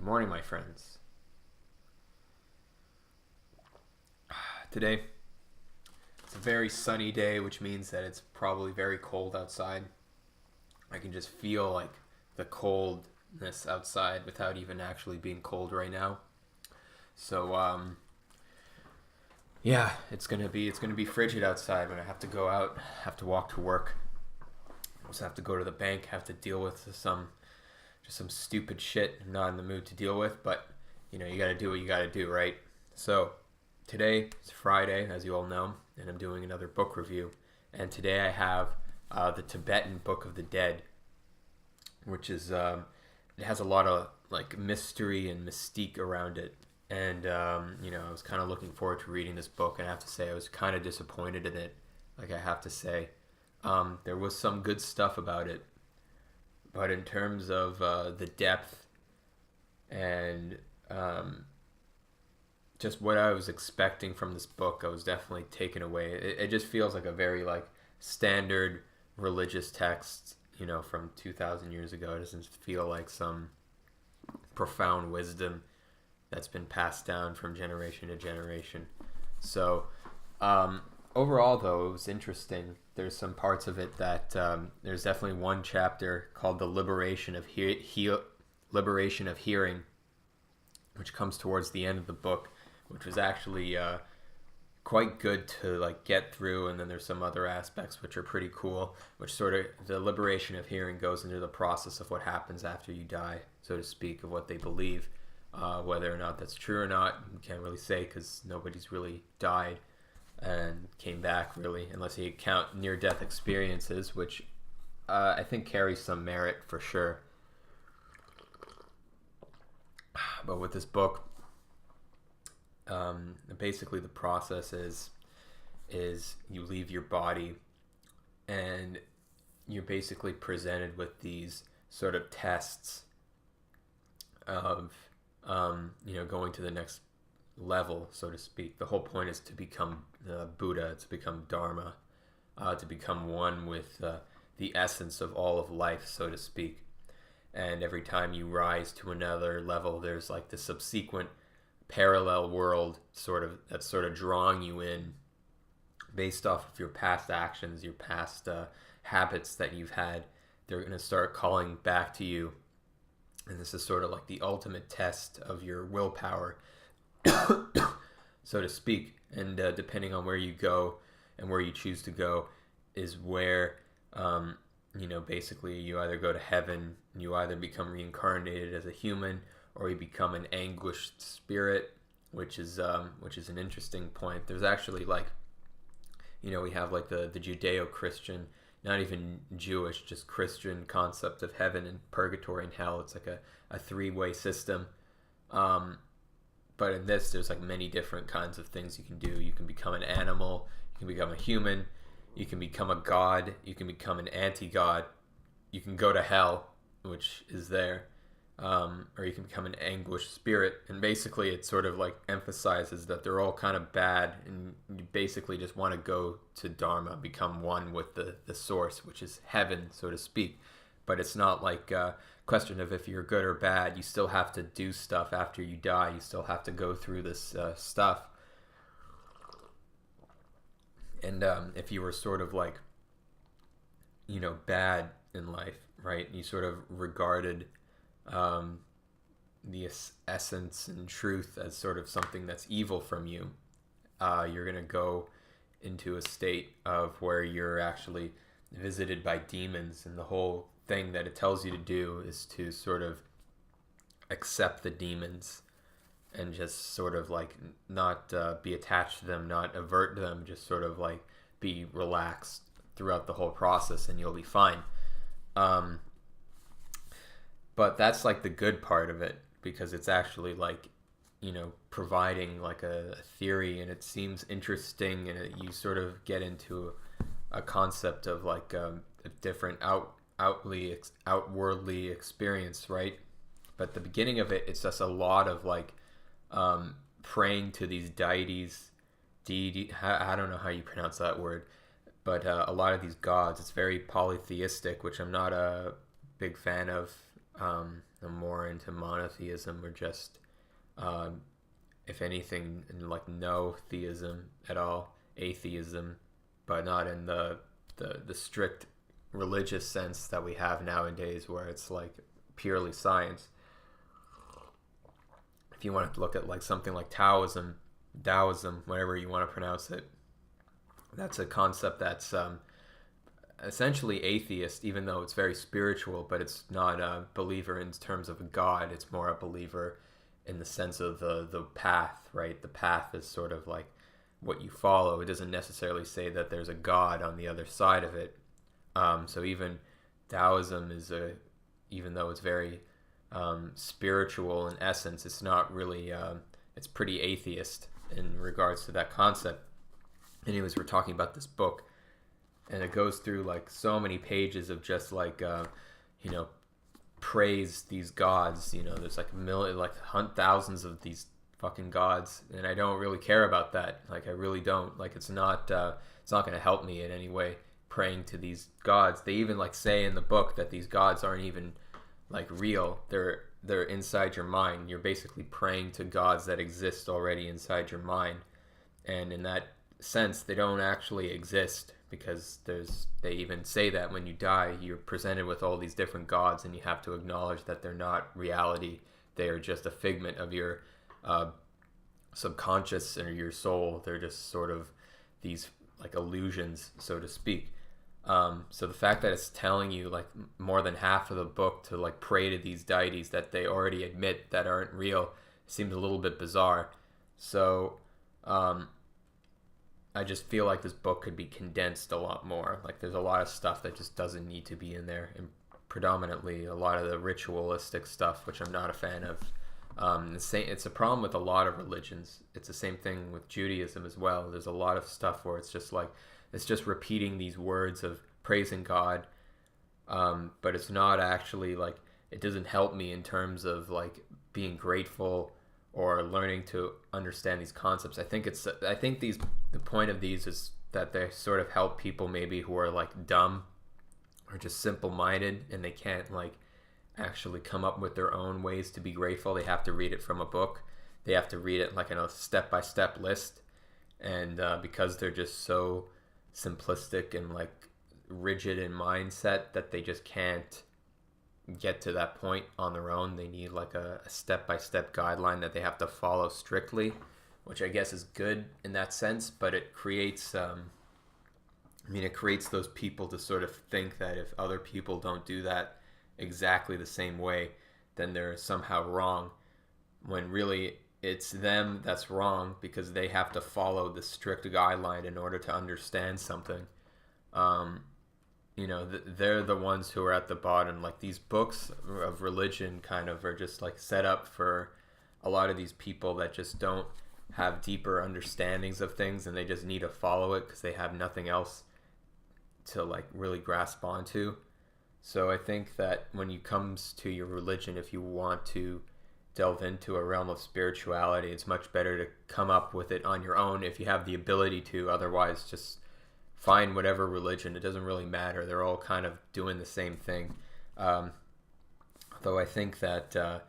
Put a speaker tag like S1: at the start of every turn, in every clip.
S1: Good morning, my friends. Today, it's a very sunny day, which means that it's probably very cold outside. I can just feel like the coldness outside without even actually being cold right now. So, yeah, it's gonna be frigid outside when I have to go out, have to walk to work. Also have to go to the bank, have to deal with some stupid shit I'm not in the mood to deal with, but you gotta do what you gotta do, right? So, today is Friday, as you all know, and I'm doing another book review. And today I have the Tibetan Book of the Dead, which is, it has a lot of like mystery and mystique around it. And, I was kind of looking forward to reading this book, and I have to say I was kind of disappointed in it, like I have to say. There was some good stuff about it, but in terms of the depth and just what I was expecting from this book, I was definitely taken away. It just feels like a very like standard religious text, from 2,000 years ago. It doesn't feel like some profound wisdom that's been passed down from generation to generation. So, overall, though, it was interesting. There's some parts of it that there's definitely one chapter called the liberation of hearing, which comes towards the end of the book, which was actually quite good to like get through. And then there's some other aspects which are pretty cool, which sort of the liberation of hearing goes into the process of what happens after you die, so to speak, of what they believe. Whether or not that's true or not, you can't really say because nobody's really died and came back, really, unless you count near-death experiences, which I think carries some merit for sure. But with this book, basically the process is you leave your body and you're basically presented with these sort of tests of going to the next level, so to speak. The whole point is to become Buddha, to become Dharma, to become one with the essence of all of life, so to speak. And every time you rise to another level, there's like the subsequent parallel world that's sort of drawing you in based off of your past actions, your past habits that you've had. They're going to start calling back to you. And this is sort of like the ultimate test of your willpower, so to speak. And depending on where you go and where you choose to go is where, basically you either go to heaven, you either become reincarnated as a human, or you become an anguished spirit, which is an interesting point. There's actually like, we have like the Judeo-Christian, not even Jewish, just Christian concept of heaven and purgatory and hell. It's like a three-way system. But in this, there's like many different kinds of things you can do. You can become an animal, you can become a human, you can become a god, you can become an anti-god, you can go to hell, which is there, or you can become an anguished spirit. And basically it sort of like emphasizes that they're all kind of bad, and you basically just want to go to Dharma, become one with the source, which is heaven, so to speak. But it's not like a question of if you're good or bad. You still have to do stuff after you die. You still have to go through this stuff. And if you were sort of like, bad in life, right? You sort of regarded the essence and truth as sort of something that's evil from you. You're going to go into a state of where you're actually visited by demons, and the whole thing that it tells you to do is to sort of accept the demons and just sort of like not be attached to them, not avert them, just sort of like be relaxed throughout the whole process, and you'll be fine. But that's like the good part of it, because it's actually like, providing like a theory, and it seems interesting, and you sort of get into a concept of like a different outwardly experience, right? But the beginning of it, it's just a lot of like praying to these deities, deity. I don't know how you pronounce that word, but a lot of these gods. It's very polytheistic, which I'm not a big fan of. I'm more into monotheism, or just, um, if anything, in like no theism at all, atheism, but not in the strict religious sense that we have nowadays, where it's like purely science. If you want to look at like something like Taoism, whatever you want to pronounce it, that's a concept that's essentially atheist, even though it's very spiritual, but it's not a believer in terms of a god. It's more a believer in the sense of the path, right? The path is sort of like what you follow. It doesn't necessarily say that there's a god on the other side of it. So even Taoism is even though it's very spiritual in essence, it's not really. It's pretty atheist in regards to that concept. Anyways, we're talking about this book, and it goes through like so many pages of just like you know, praise these gods. You know, there's like a million, like thousands of these fucking gods, and I don't really care about that. Like, I really don't. Like, it's not going to help me in any way praying to these gods. They even like say in the book that these gods aren't even like real. They're inside your mind. You're basically praying to gods that exist already inside your mind, and in that sense, they don't actually exist, because they even say that when you die, you're presented with all these different gods, and you have to acknowledge that they're not reality. They are just a figment of your subconscious or your soul. They're just sort of these like illusions, so to speak. So the fact that it's telling you like more than half of the book to like pray to these deities that they already admit that aren't real seems a little bit bizarre. So I just feel like this book could be condensed a lot more. Like, there's a lot of stuff that just doesn't need to be in there, and predominantly a lot of the ritualistic stuff, which I'm not a fan of. It's a problem with a lot of religions. It's the same thing with Judaism as well. There's a lot of stuff where it's just like, it's just repeating these words of praising God, but it's not actually like, it doesn't help me in terms of like being grateful or learning to understand these concepts. I think the point of these is that they sort of help people maybe who are like dumb or just simple-minded, and they can't like actually come up with their own ways to be grateful. They have to read it from a book. They have to read it like in a step-by-step list, and because they're just so simplistic and like rigid in mindset that they just can't get to that point on their own. They need like a step-by-step guideline that they have to follow strictly, which I guess is good in that sense, but it creates it creates those people to sort of think that if other people don't do that exactly the same way, then they're somehow wrong, when really it's them that's wrong, because they have to follow the strict guideline in order to understand something. They're the ones who are at the bottom. Like, these books of religion kind of are just like set up for a lot of these people that just don't have deeper understandings of things, and they just need to follow it because they have nothing else to like really grasp onto. So I think that when it comes to your religion, if you want to delve into a realm of spirituality, it's much better to come up with it on your own if you have the ability to. Otherwise, just find whatever religion. It doesn't really matter. They're all kind of doing the same thing. Though I think that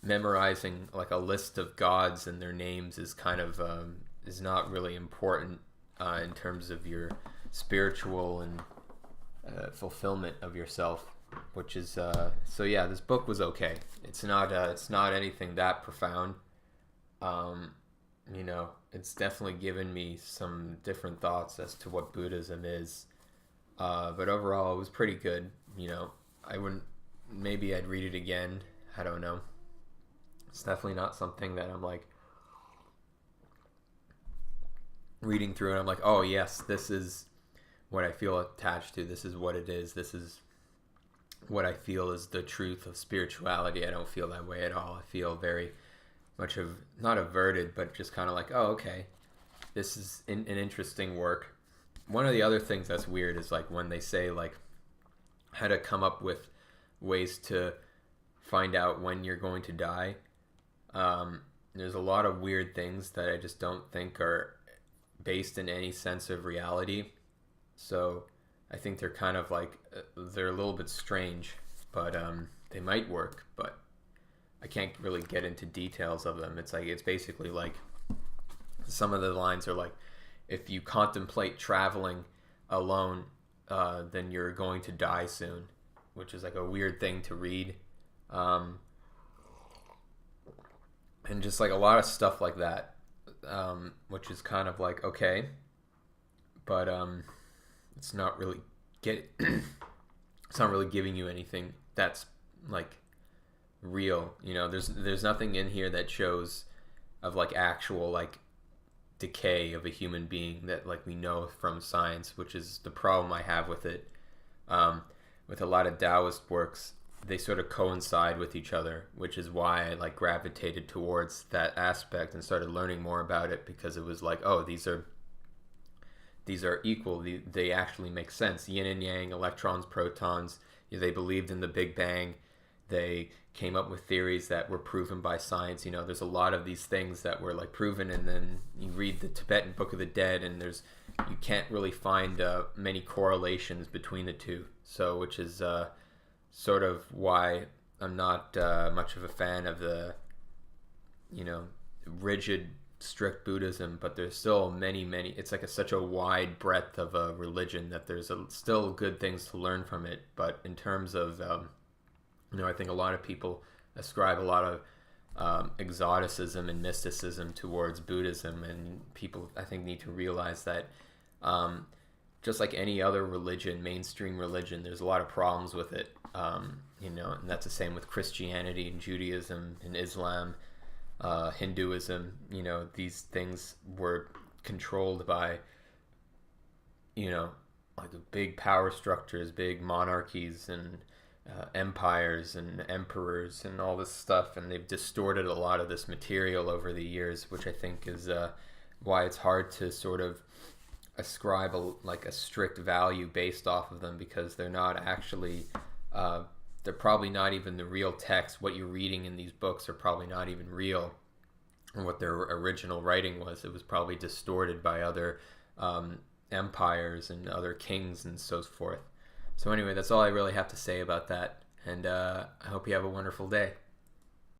S1: memorizing like a list of gods and their names is kind of is not really important in terms of your spiritual and fulfillment of yourself. Which is so yeah, this book was okay. It's not anything that profound. It's definitely given me some different thoughts as to what Buddhism is. But overall, it was pretty good. I wouldn't. Maybe I'd read it again. I don't know. It's definitely not something that I'm like reading through and I'm like, oh yes, this is what I feel attached to. This is what it is. This is what I feel is the truth of spirituality. I don't feel that way at all. I feel very much of, not averted, but just kind of like, oh, okay, this is an interesting work. One of the other things that's weird is like when they say like how to come up with ways to find out when you're going to die. There's a lot of weird things that I just don't think are based in any sense of reality. So I think they're kind of like, they're a little bit strange, but they might work, but I can't really get into details of them. It's basically like, some of the lines are like, if you contemplate traveling alone, then you're going to die soon, which is like a weird thing to read. And just like a lot of stuff like that, which is kind of like, okay, but it's not really it's not really giving you anything that's like real. There's nothing in here that shows of like actual like decay of a human being that like we know from science, which is the problem I have with it. With a lot of Taoist works, they sort of coincide with each other, which is why I like gravitated towards that aspect and started learning more about it, because it was like, oh, these are equal. They actually make sense. Yin and yang, electrons, protons. They believed in the Big Bang. They came up with theories that were proven by science. There's a lot of these things that were like proven, and then you read the Tibetan Book of the Dead, and you can't really find many correlations between the two. So, which is sort of why I'm not much of a fan of the, rigid, strict Buddhism. But there's still many. It's like such a wide breadth of a religion that there's still good things to learn from it. But in terms of I think a lot of people ascribe a lot of exoticism and mysticism towards Buddhism, and people, I think, need to realize that just like any other religion, mainstream religion, there's a lot of problems with it. And that's the same with Christianity and Judaism and Islam, Hinduism. These things were controlled by, like big power structures, big monarchies, and empires and emperors and all this stuff, and they've distorted a lot of this material over the years, which I think is why it's hard to sort of ascribe a strict value based off of them, because they're not actually they're probably not even the real text. What you're reading in these books are probably not even real, or what their original writing was. It was probably distorted by other empires and other kings and so forth. So anyway, that's all I really have to say about that, and I hope you have a wonderful day.